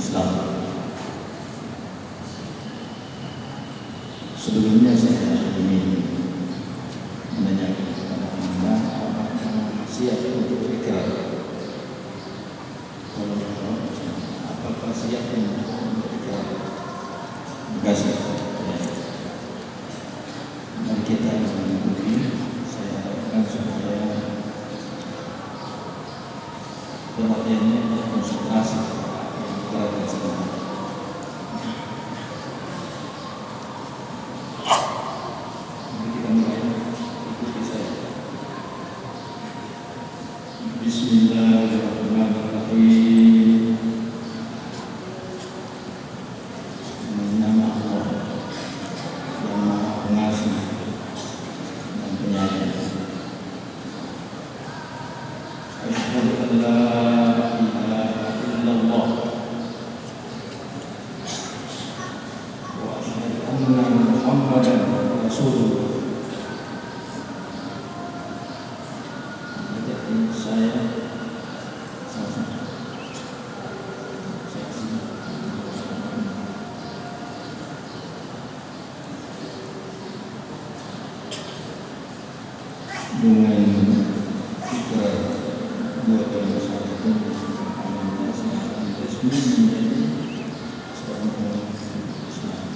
Islam. Sebelumnya saya ingin menanyakan kepada Anda, apakah siap untuk ikrar? Kalau apakah siap untuk ikrar? Terima kasih. Dan kita mengikuti, saya harapkan supaya perhatiannya konsentrasi yang ikrar sekarang. Bismillahirrahmanirrahim. Dengan nama Allah yang Maha Pengasih dan Penyayang. Asyhadu an la ilaha illallah wa asyhadu anna Muhammadan Rasulullah. Dengan ikrar dua kali syahadat resmi menjadi seorang orang Islam.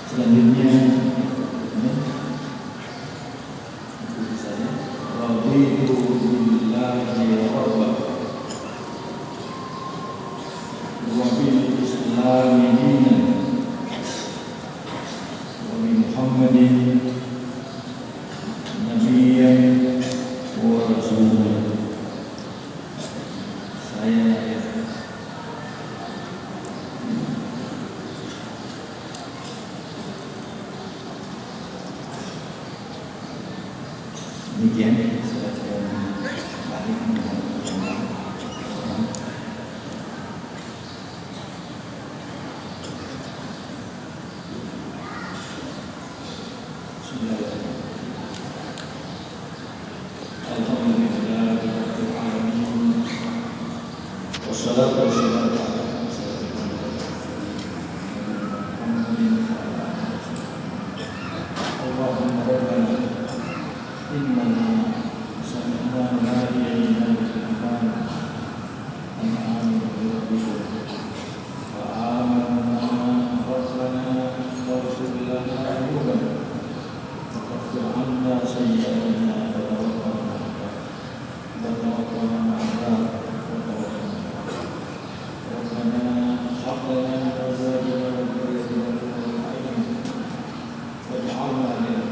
Selanjutnya ikuti saya. Raditu billahi rabban wa bil islami dinan wa bi Muhammadin demikian surat balik Alhamdulillahirabbil alamin wassalatu wassalamu Allahumma rabbana innana sami'na nadiyan yunadi al-iman an aminu bi rabbikum fa amanna rabbana waghfir lana dhunubana wa kaffir 'anna sayyi'atina wa tawaffana ma'al abrar Rabbana hab lana min azwajina wa dhurriyyatina qurrata a'yun waj'alna lil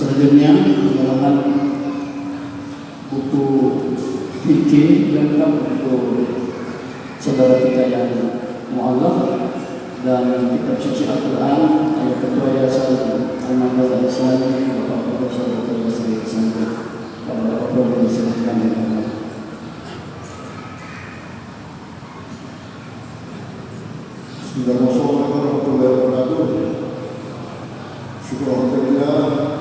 Selanjutnya merupakan buku fikih lengkap untuk saudara kita yang mu'alaf dan kitab suci Al-Quran ayat ketua Yayasan Al-Markaz Al-Islami Bapak Profesor Dr. Basri Sanjur. Pada Bapak Profesor diserahkan dengan Allah. Assalamualaikum warahmatullahi wabarakatuh. Alhamdulillah.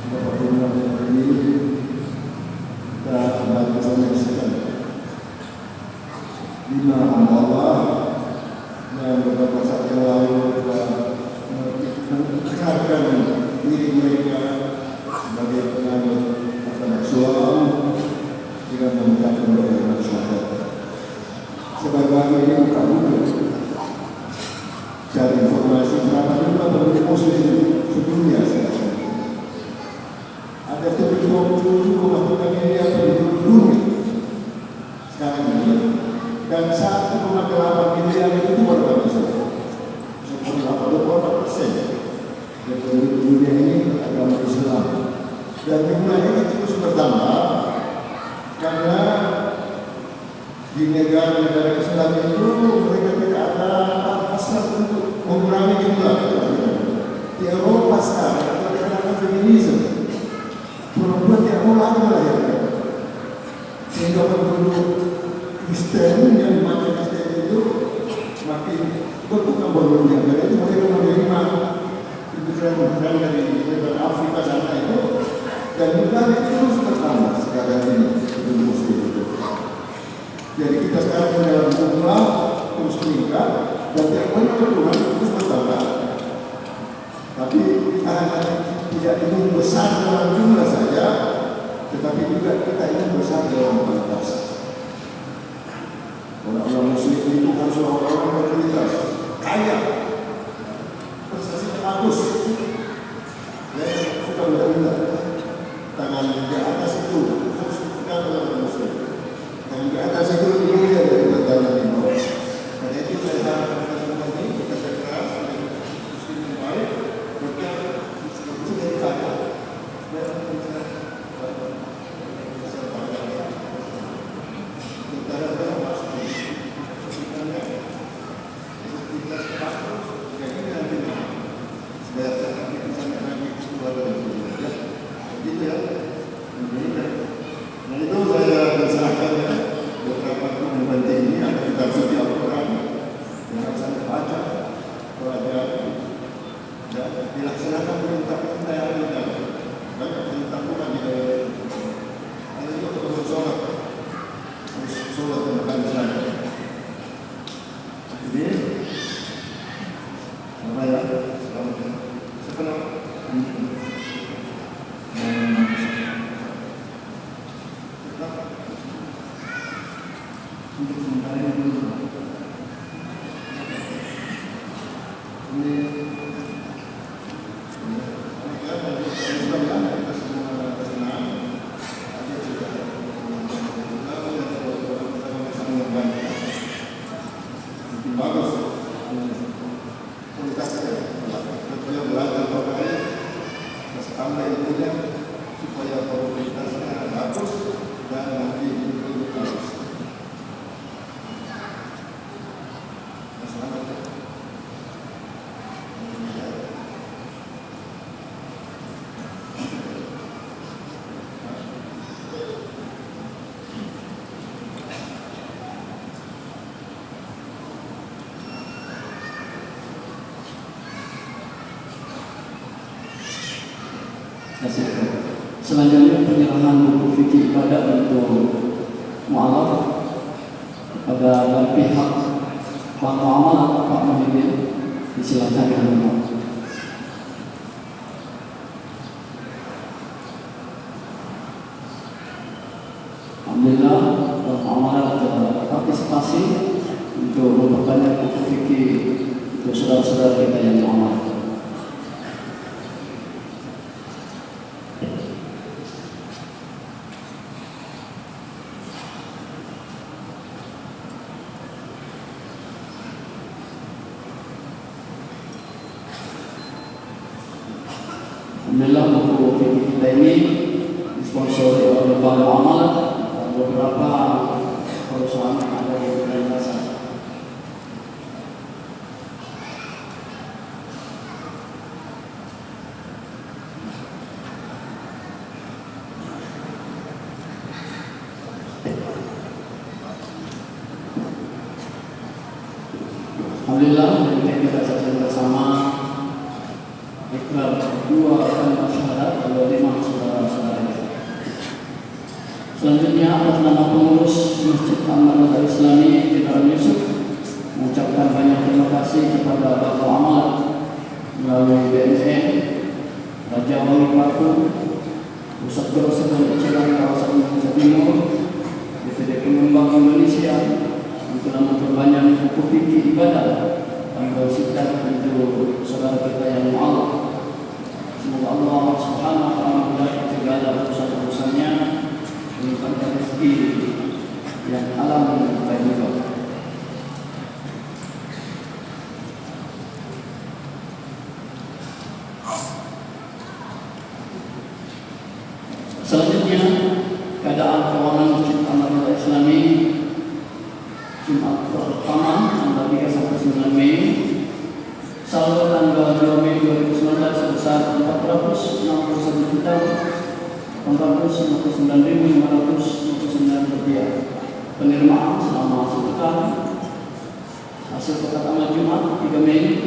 Bapak Ibu hari ini kita kembali menyaksikan 5 hamba Allah yang beberapa saat yang lalu telah mengikrarkan diri mereka sebagai penganut agama Islam dengan mengucapkan doa syahadat. Sebagai ini bukan mudah cari informasi berapa jumlah penduduk muslim sedunia sekarang. Ada 7,7 miliar penduduk dunia sekarang ini, dan 1,8 miliar itu warga Islam. 84% dari penduduk dunia ini agama Islam, dan jumlah ini terus bertambah karena di negara Eropa sekarang atau dikatakan feminisme, perempuan tidak mau lagi melahirkan, sehingga penduduk Kristen yang makin Kristen itu makin berkembang yang itu mereka menerima imigran dari Afrika sana itu, dan jumlahnya terus bertambah sekarang ini di muslim itu. Jadi kita sekarang dalam jumlah terus meningkat dan tiap banyak Tuhan terus bertambah. Tapi kita hanya tidak ingin besar dalam jumlah saja, tetapi juga kita ingin besar dalam kualitas. Orang-orang muslim itu harus orang-orang berkualitas, kaya, prestasi bagus. Suka benda-benda tangan di atas itu harus dipegang oleh orang muslim. Tangan di atas itu lebih mulia dari tangan di bawah. Karena itu saya harapkan kita semua ini bekerja keras dengan muslim yang baik, bekerja dari kaya. Dilaksanakan perintah-perintah yang ada. Banyak perintah Tuhan di dalam. Ada juga untuk sholat. Sholat dan makan sana. Jadi, apa ya? Sekarang untuk sementara ini dulu. Selanjutnya penyerahan buku fikih ibadah untuk mu'alaf kepada pihak Bank Muamalah Pak Muhyiddin, disilakan dengan hormat. Alhamdulillah Bank Muamalah telah partisipasi untuk memperbanyak buku fikih untuk saudara-saudara kita yang muamalah. Alhamdulillah buku fikih kita ini disponsori oleh Bank Muamalah dan beberapa perusahaan yang ada di Indonesia. Alhamdulillah kita saksikan bersama ikrar dua kalimat syahadat oleh 5 saudara-saudara kita. Selanjutnya atas nama pengurus Masjid Al-Madrasah Islami General Yusuf mengucapkan banyak terima kasih kepada Bapak Muamalah melalui BNN, Raja Wali Paku, Pusat Jurusan dan Eceran Kawasan Indonesia Timur, DPD Pengembang Indonesia untuk memperbanyak buku fikih ibadah dan bersikap untuk saudara kita yang mu'alaf. Semoga Allah Subhanahu wa ta'ala memudahkan segala urusan-urusannya, melimpahkan rezeki yang halal dan thayyibah. Selanjutnya, keadaan keuangan Masjid Al-Madrasah Islami Jumat pertama tanggal 3 sampai 9 Mei, saldo tanggal 2 Mei 2019 sebesar rupiah. Penerimaan selama 1 pekan. Hasil pekan tanggal Jumat 3 Mei